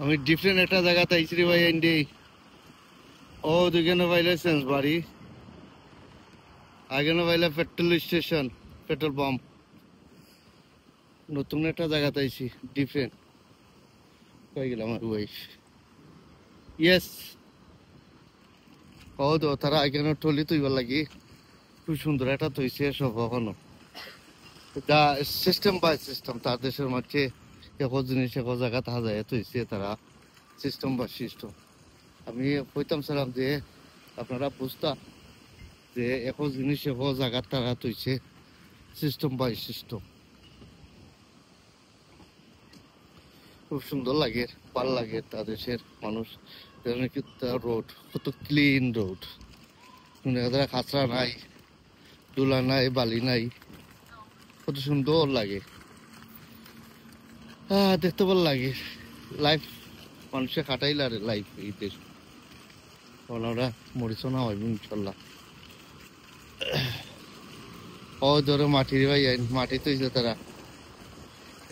আমি ডিফারেন্ট একটা জায়গাতে আইছি রে ভাই এন্ডি ও দুইখানে পাইলে সেন্স বাড়ি আগেনে পাইলে পেট্রোল স্টেশন পেট্রোল পাম্প নতুন একটা জায়গাতে আইছি ডিফারেন্ট কই গেল আমার ওয়াইফ ইয়েস ও তো তারা আগেনে টলি তুইবার লাগি খুব সুন্দর একটা তৈছে সব কখনো যা সিস্টেম বাই সিস্টেম তার দেশের মধ্যে এক জিনিস এক জায়গা থাকা যায় তৈছে তারা সিস্টেম বা সিস্টেম আমি কইতাম ছিলাম যে আপনারা বুঝতাম যে এক জিনিস এক জায়গা তারা তৈছে সিস্টেম বাই সিস্টেম খুব সুন্দর লাগে ভালো লাগে তাদের মানুষ রোড কত ক্লিন রোড খাঁচরা নাই দুলা নাই বালি নাই কত সুন্দর লাগে দেখতে ভালো লাগে লাইফ মানুষে কাটাইল আর লাইফ এই দেশ ওরা মরিচ না হয় ইনশাল্লাহ ও ধরো মাটির ভাই মাটি তৈছে তারা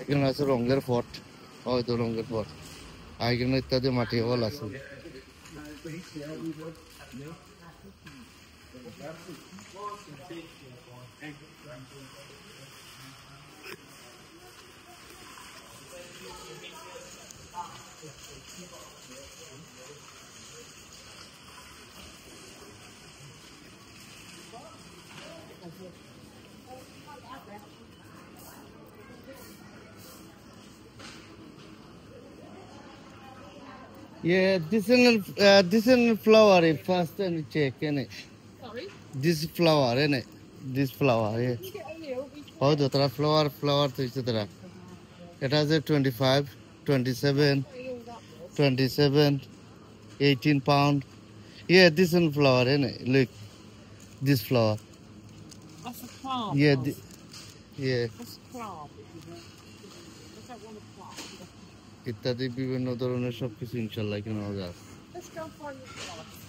এখানে আছে রঙের ফট হয়তো রঙের ফট এখানে ইত্যাদি মাটি হল আছে Yeah, this is flower. First and check, innit? Sorry. This flower, innit? This flower, yeah. Oh, the flower to each other. It has a 25, 27, 27, 18 pound. Yeah, this is flower, innit? Look, this flower. That's a plant. Yeah, yeah. That's a plant. Is that one a plant? ইত্যাদি বিভিন্ন ধরনের সবকিছু ইনশাল্লাহ কেনা যায়। Let's go find the plant.